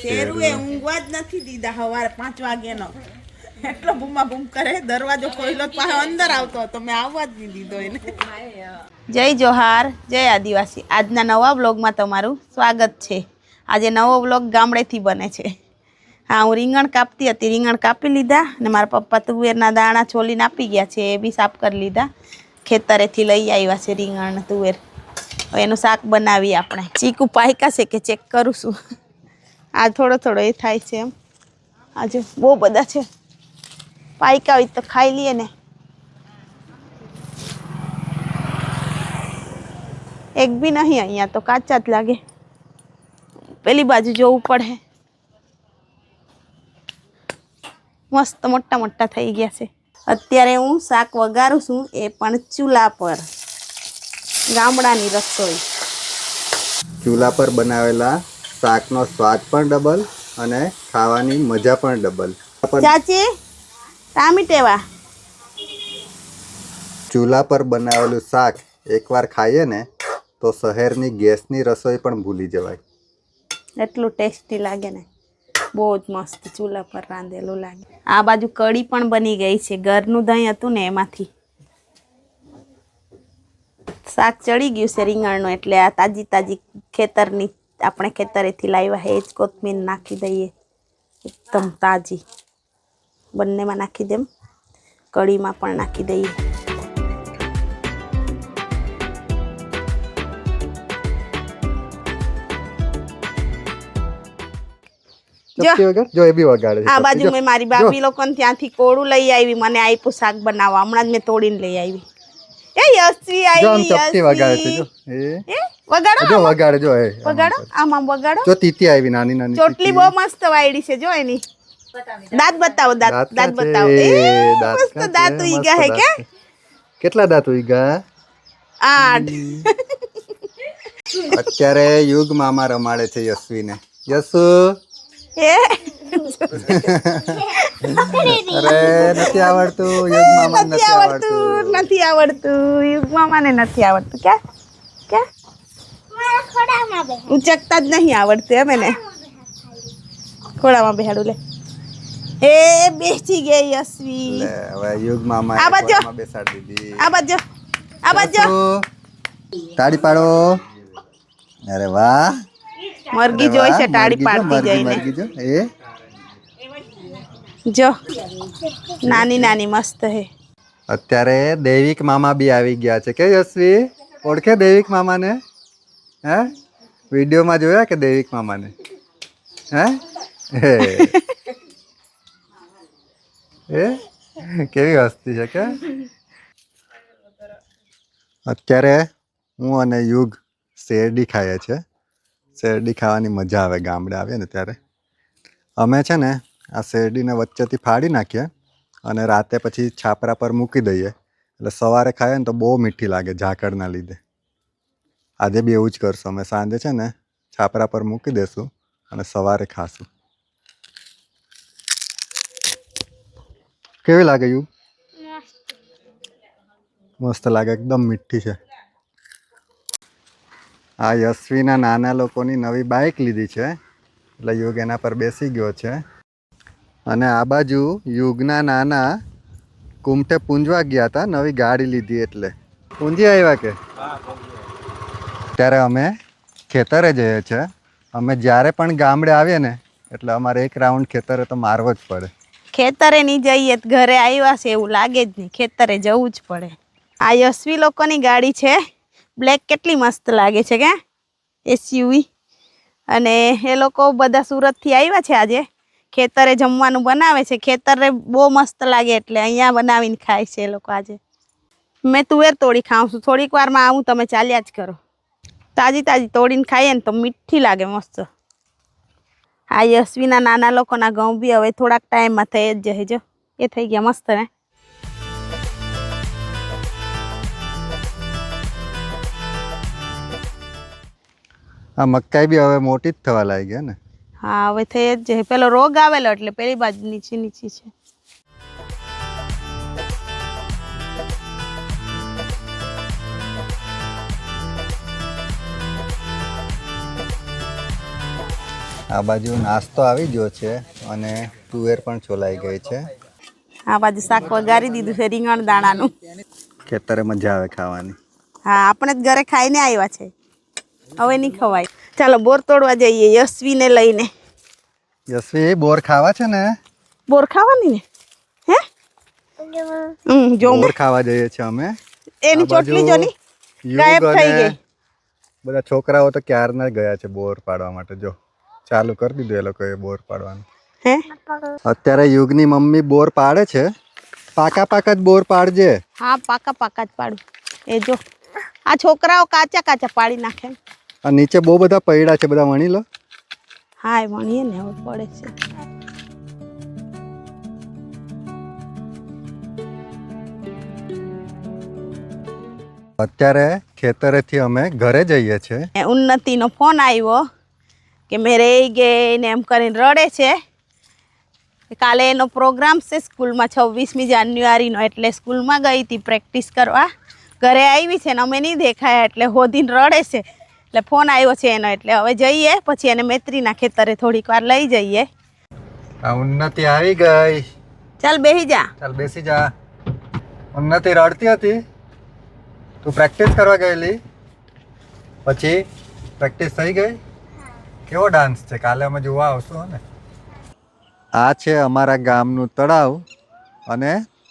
શેરુએ ઊંઘવા જ નથી દીધા સવારે 5 વાગ્યાનો એટલો બૂમા બૂમ કરે દરવાજો ખોલ્યો તો પાછો અંદર આવતો હતો મેં આવવા જ નહીં દીધો એને જય જોહાર જય આદિવાસી આજના નવા વ્લોગમાં તમારું સ્વાગત છે આજે નવો વ્લોગ ગામડેથી બને છે હા હું રીંગણ કાપતી હતી રીંગણ કાપી લીધા અને મારા પપ્પા તુવેરના દાણા છોલીને આપી ગયા છે એ બી સાફ કરી લીધા ખેતરેથી લઈ આવ્યા છે રીંગણ તુવેર હવે એનું શાક બનાવીએ આપણે ચીકુ પાયકા છે કે ચેક કરું છું આ થોડો થોડો એ થાય છે એમ આજે બહુ બધા છે પાયકા હોય તો ખાઈ લઈએ ને એક બી નહીં અહીંયા તો કાચા જ લાગે પેલી બાજુ જોવું પડે મસ્ત મોટા મોટા થઈ ગયા છે અત્યારે હું શાક વઘારું છું એ પણ ચૂલા પર ગામડાની રસોઈ ચૂલા પર બનાવેલા શાકનો સ્વાદ પણ ડબલ અને ખાવાની મજા પણ ડબલ ચાચી ટામેટેવા ચૂલા પર બનાવેલું શાક એકવાર ખાઈએ ને તો શહેરની ગેસની રસોઈ પણ ભૂલી જવાય એટલું ટેસ્ટી લાગે ને બહુ જ મસ્ત ચૂલા પર રાંધેલું લાગે આ બાજુ કઢી પણ બની ગઈ છે ઘરનું દહીં હતું ને એમાંથી શાક ચડી ગયું છે રીંગણનું એટલે આ તાજી તાજી ખેતરની આપણે ખેતરેથી લાવ્યા હે જ કોથમીર નાખી દઈએ એકદમ તાજી બંનેમાં નાખી દેમ કઢીમાં પણ નાખી દઈએ જો એ બી વગાડે આ બાજુ મેં મારી ભાભી લોકોને ત્યાંથી કોળું લઈ આવી મને આપ્યું શાક બનાવવા હમણાં જ મેં તોડીને લઈ આવી એ યશ્વી આવી ચપટી વગાડે છે જો એ વગાડો જો વગાડે જો એ વગાડો આમ વગાડો જો તીતી આવી નાની નાની ચોટલી બહુ મસ્ત વાયડી છે જો એની દાંત બતાવો દાંત બતાવો એ મસ્ત દાંત ઉઈગા હે કે કેટલા દાંત ઉઈગા 8 અત્યારે યુગ મામા રમાડે છે યશ્વીને યશુ એ અરે નથી આવડતું યુગ મામા નથી આવડતું યુગ મામાને નથી આવડતું કે ઉચકતા જ નહીં આવડતું એમ એને ખોળામાં બેહાડું લે એ બેસી ગઈ યશ્વી હવે યુગ મામા આ બાજુ બેસાડી દીધી આ બાજુ તાળી પાડો અરે વાહ મરઘી જોઈ છે તાળી પાડતી જઈને જો નાની નાની મસ્ત હે અત્યારે દૈવિક મામા બી આવી ગયા છે કે યશ્વી ઓળખે દૈવિક મામાને હે વિડીયોમાં જોયા કે દૈવિક મામાને હે કેવી હસ્તી છે કે અત્યારે હું અને યુગ શેરડી ખાઈએ છે શેરડી ખાવાની મજા આવે ગામડે આવીએ ને ત્યારે અમે છે ને આ શેરડીને વચ્ચેથી ફાડી નાખીએ અને રાતે પછી છાપરા પર મૂકી દઈએ એટલે સવારે ખાઈએ ને તો બહુ મીઠી લાગે ઝાકળના લીધે આજે બી એવું જ કરશું અમે સાંજે છે ને છાપરા પર મૂકી દઈશું અને સવારે ખાશું કેવી લાગે યુ મસ્ત લાગે એકદમ મીઠી છે આ યશ્વીના નાના લોકોની નવી બાઇક લીધી છે એટલે યુગ એના પર બેસી ગયો છે અને આ બાજુ યુગના નાના કુમઠે પૂંજવા ગયા હતા નવી ગાડી લીધી એટલે પૂંજી આવ્યા કે ત્યારે અમે ખેતરે જઈએ છીએ અમે જ્યારે પણ ગામડે આવીએ ને એટલે અમારે એક રાઉન્ડ ખેતરે તો મારવો જ પડે ખેતરે નહીં જઈએ તો ઘરે આવ્યા છે એવું લાગે જ નહીં ખેતરે જવું જ પડે આ યશ્વી લોકોની ગાડી છે બ્લેક કેટલી મસ્ત લાગે છે કે એસયુવી અને એ લોકો બધા સુરતથી આવ્યા છે આજે ખેતરે જમવાનું બનાવે છે ખેતરે બહુ મસ્ત લાગે એટલે અહીંયા બનાવીને ખાય છે એ લોકો આજે મેં તુવેર તોડી ખાઉં છું થોડીક વારમાં આવું તમે ચાલ્યા જ કરો તાજી તાજી તોડીને ખાઈએ ને તો મીઠી લાગે મસ્ત આ યશ્વીના નાના લોકોના ઘઉં બી હવે થોડાક ટાઈમમાં થઈ જ જશે જો એ થઈ ગયા મસ્ત ને આ મકાઈ બી હવે મોટી જ થવા લાગી ગયા ને હા હવે થઈ જ જશે પેલો રોગ આવેલો એટલે પેલી બાજુ નીચી નીચી છે આ બાજુ નાસ્તો આવી ગયો છે અને તુવેર પણ છોલાઈ ગઈ છે. આ બાજુ શાક વઘારી દીધું છે રીંગણ દાણાનું. ખેતરે મજા આવે ખાવાની. હા, આપણે જ ઘરે ખાઈને આવ્યા છે, હવે નહીં ખવાય. ચાલો બોર તોડવા જઈએ યશવીને લઈને. યશવી બોર ખાવા છે ને? બોર ખાવાની ને? હે? જો બોર ખાવા જઈએ છીએ અમે. એની ચોટલી જો ની ગાયબ થઈ ગઈ. બધા છોકરાઓ તો ક્યારના ગયા છે બોર પાડવા માટે. જો ચાલુ કરી દીધું એ લોકોએ બોર પાડવાનું. હે? અત્યારે યુગની મમ્મી બોર પાડે છે. પાકા પાકા જ બોર પાડજે. હા, પાકા પાકા જ પાડું. એ જો આ છોકરાઓ કાચા કાચા પાડી નાખે. આ નીચે બહુ બધા પૈડા છે, બધા વણી લો. હા, એ વણીએ ને હવે પડે છે. અત્યારે ખેતરેથી અમે ઘરે જઈએ છીએ. ઉન્નતિનો ફોન આવ્યો કે મેં રહી ગઈ ને એમ કરીને રડે છે. કાલે એનો પ્રોગ્રામ છે સ્કૂલમાં 26મી જાન્યુઆરીનો, એટલે સ્કૂલમાં ગઈ હતી પ્રેક્ટિસ કરવા. ઘરે આવી છે ને અમે નહીં દેખાયા એટલે હોદીને રડે છે. એટલે ફોન આવ્યો છે એનો, એટલે હવે જઈએ પછી એને મૈત્રીના ખેતરે થોડીક વાર લઈ જઈએ. આ ઉન્નતિ આવી ગઈ. ચાલ બેસી જા. ચાલ બેસી જા. ઉન્નતિ રડતી હતી. તું પ્રેક્ટિસ કરવા ગયેલી, પછી પ્રેક્ટિસ થઈ ગઈ. કેવો ડાન્સ છે, કાલે અમે જોવા આવશું ને. આ છે અમારા ગામનું તળાવ અને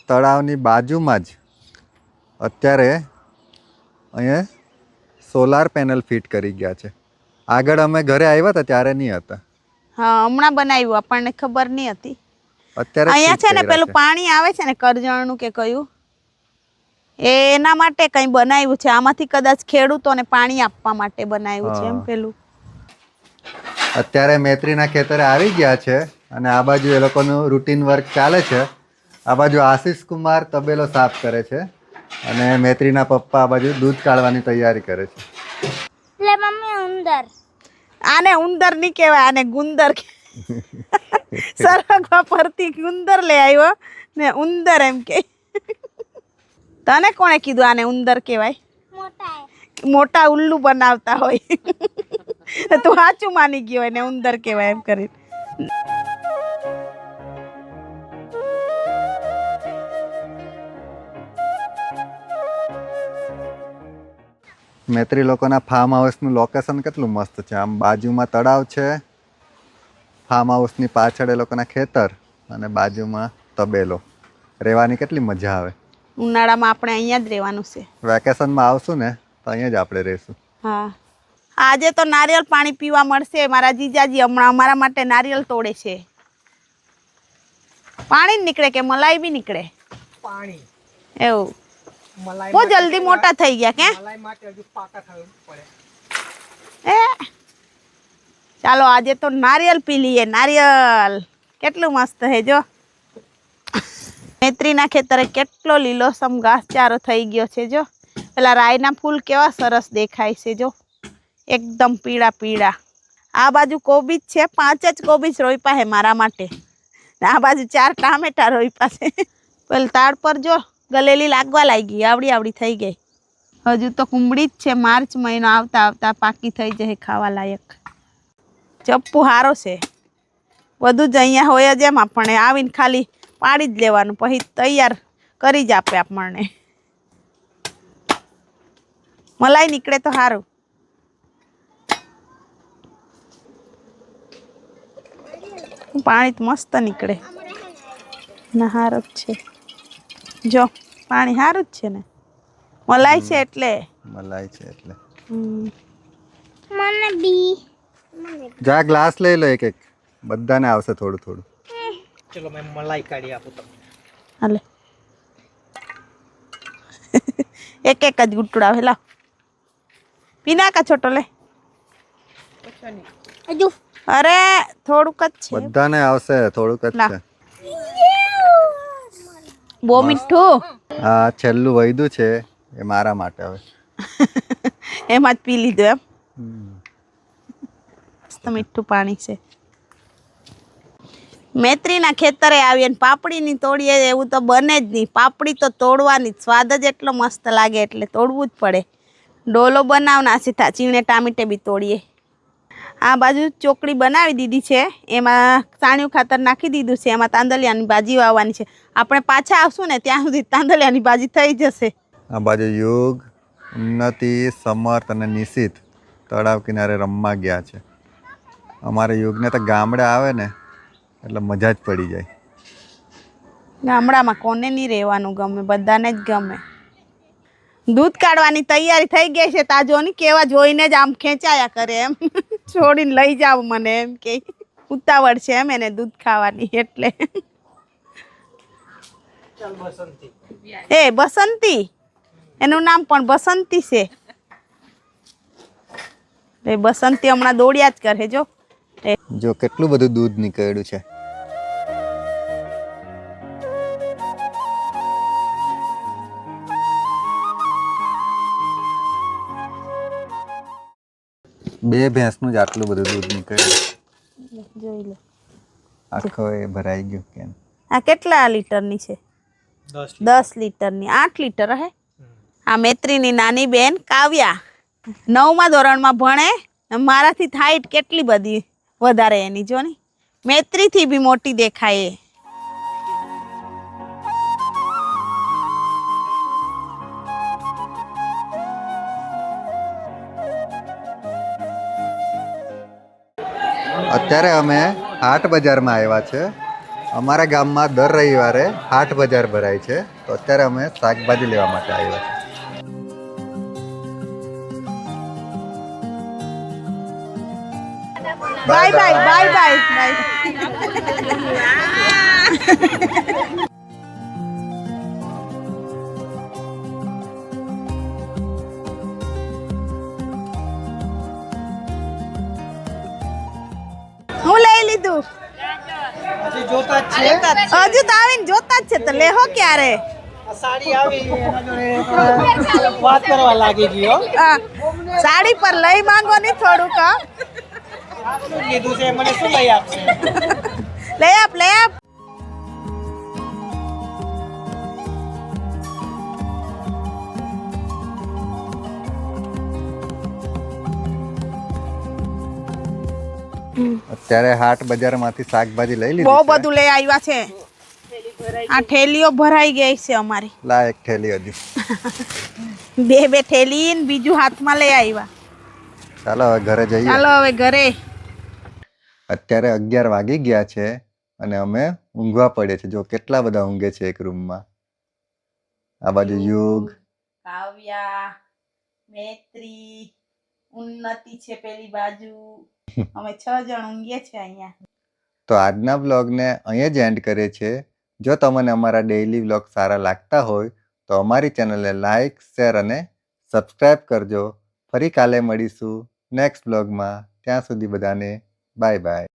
તળાવની બાજુમાં જ અત્યારે અહીંયા સોલાર પેનલ ફિટ કરી ગયા છે. આગળ અમે ઘરે આવ્યા હતા ત્યારે નહીં હતા. હા, હમણાં બનાવ્યું, આપણને ખબર નહીં હતી. અત્યારે અહીંયા છે ને પેલું પાણી આવે છે ને કરજણનું કે કયું, એના માટે કંઈ બનાવ્યું છે. આમાંથી કદાચ ખેડૂતોને પાણી આપવા માટે બનાવ્યું છે એમ પેલું. અત્યારે મૈત્રીના ખેતરે આવી ગયા છે અને આ બાજુ એ લોકોનું રૂટીન વર્ક ચાલે છે. આ બાજુ આશીષ કુમાર તબેલો સાફ કરે છે અને મૈત્રીના પપ્પા આ બાજુ દૂધ કાઢવાની તૈયારી કરે છે. લે મમ્મી ઉંદર. આને ઉંદર નહીં કહેવાય, આને ગુંદર. સરગવા પરથી ગુંદર લે આવ્યો ને ઉંદર એમ કે. તને કોણે કીધું આને ઉંદર કહેવાય? મોટા ઉલ્લુ બનાવતા હોય. તું સાચું માની ગયો એને ઉંદર કહેવાય એમ કરી. મૈત્રી લોકોના ફાર્મ હાઉસનું લોકેશન કેટલું મસ્ત છે. આમ બાજુમાં તળાવ છે, ફાર્મ હાઉસની પાછળ એ લોકોના ખેતર અને બાજુમાં તબેલો. રહેવાની કેટલી મજા આવે. ઉનાળામાં આપણે અહીંયા જ રહેવાનું છે. વેકેશનમાં આવશું ને તો અહીંયા જ આપણે રહીશું. હા, આજે તો નારિયેળ પાણી પીવા મળશે. મારા જીજાજી હમણાં અમારા માટે નારિયેળ તોડે છે. પાણી જ નીકળે કે મલાઈ બી નીકળે? પાણી. એવું બહુ જલ્દી મોટા થઈ ગયા કે? એ ચાલો આજે તો નારિયેળ પી લઈએ. નારિયેળ કેટલું મસ્ત હે જો. મૈત્રીના ખેતરે કેટલો લીલોસમ ઘાસચારો થઈ ગયો છે જો. પેલા રાયના ફૂલ કેવા સરસ દેખાય છે જો, એકદમ પીળા પીળા. આ બાજુ કોબીજ છે, 5 જ કોબીજ રોપ્યા છે મારા માટે. આ બાજુ 4 ટામેટા રોપ્યા છે. પેલા તાળ પર જો ગલેલી લાગવા લાગી, આવડી આવડી થઈ ગઈ. હજુ તો કુંબળી જ છે. માર્ચ મહિનો આવતા આવતા પાકી થઈ જાય ખાવા લાયક. ચપ્પુ સારો છે, બધું જ અહીંયા હોય જ. એમ આપણે આવીને ખાલી પાડી જ લેવાનું, પછી તૈયાર કરી જ આપે આપણને. મલાઈ નીકળે તો સારું. પાણી તો મસ્ત નીકળે ના, સારું જ છે. જો પાણી સારું જ છે ને, મલાઈ છે એટલે. મલાઈ છે એટલે. મને બી જા ગ્લાસ લઈ લો એક એક, બધાને આવશે થોડું થોડું. ચલો મેં મલાઈ કાઢી આપું તમને. હાલે એક એક જ ગુટડા લાવ. પીના કા છોટો લે. હજુ અરે થોડુંક જ છે, બધાને આવશે થોડુંક જ લા. છે. બહુ મીઠું. આ છેલ્લું વૈદું છે એ મારા માટે હવે. એમાં જ પી લીધું એમ. મસ્ત મીઠું પાણી છે. મૈત્રીના ખેતરે આવીએ ને પાપડીની તોડીએ એવું તો બને જ નહીં. પાપડી તો તોડવાની, સ્વાદ જ એટલો મસ્ત લાગે એટલે તોડવું જ પડે. ડોલો બનાવના સીધા ચીણે ટામીટે બી તોડીએ. આ બાજુ ચોકડી બનાવી દીધી છે, એમાં સાણિયું ખાતર નાખી દીધું છે, એમાં તાંદલિયાની ભાજી વાવવાની છે. આપણે પાછા આવશું ને ત્યાં સુધી તાંદલિયાની ભાજી થઈ જશે. આ બાજુ યુગ, ઉન્નતિ, સમર્થ અને નિશિત તળાવ કિનારે રમવા ગયા છે. અમારે યુગને તો ગામડે આવે ને એટલે મજા જ પડી જાય. ગામડામાં કોને નહીં રહેવાનું ગમે, બધાને જ ગમે. દૂધ કાઢવાની તૈયારી થઈ ગઈ છે. તાજોની કેવા જોઈને જ આમ ખેંચાયા કરે એમ છોડીને લઈ જાવ મને એમ કે ઉતાવળ છે એમ એને દૂધ ખાવાની એટલે. ચાલ બસંતી. એ બસંતી, એનું નામ પણ બસંતી છે. એ બસંતી હમણાં દોડ્યા જ કરે જો. જો કેટલું બધું દૂધ નીકળ્યું છે. બે ભેંસનું જ આટલું બધું દૂધ નીકળ્યું. જોઈ લો આખો એ ભરાઈ ગયું કેમ. આ કેટલા લીટરની છે? 10 લીટરની. 8 લીટર હે. આ મૈત્રીની નાની બેન કાવ્યા 9મા ધોરણમાં ભણે. મારાથી હાઈટ કેટલી બધી વધારે એની જો ને. મૈત્રીથી બી મોટી દેખાય એ. અત્યારે અમે હાટ બજારમાં આવ્યા છે. અમારા ગામમાં દર રવિવારે હાટ બજાર ભરાય છે, તો અત્યારે અમે શાકભાજી લેવા માટે આવ્યા છે. Bye bye bye bye bye. હું લઈ લીધું. હજી જોતા જ છે. હજુ તો આવીને જોતા જ છે તો લેહો ક્યારે. આ સાડી આવી એના જોડે વાત કરવા લાગી ગયો. હા, સાડી પર લઈ માંગો ને થોડુંક. આટલું જ લીધું છે, મને શું લઈ આપશે? લઈ આપ લઈ આપ. અત્યારે હાટ બજારમાંથી શાકભાજી લઈ બહુ લીધી છે. બધું લઈ આવ્યા છે. આ ઠેલીઓ ભરાઈ ગઈ છે અમારી. લા એક થેલી હજી. બે ઠેલી ને બીજું હાથમાં લઈ આવ્યા. ચાલો હવે ઘરે જઈએ. ચાલો હવે ઘરે. અત્યારે 11 વાગી ગયા છે અને અમે ઊંઘવા પડે છે. જો કેટલા બધા ઊંઘે છે એક રૂમમાં. આ બાજુ યુગ, કાવ્યા, મૈત્રી, ઉન્નતિ છે પેલી બાજુ. અમે 6 જણ ઊંઘીએ છે અહીંયા. તો આજના બ્લોગને અહીંયા જ એન્ડ કરે છે. જો તમને અમારા ડેઈલી બ્લોગ સારા લાગતા હોય તો અમારી ચેનલને લાઈક, શેર અને સબસ્ક્રાઈબ કરજો. ફરી કાલે મળીશું નેક્સ્ટ બ્લોગમાં. ત્યાં સુધી બધાને બાય બાય.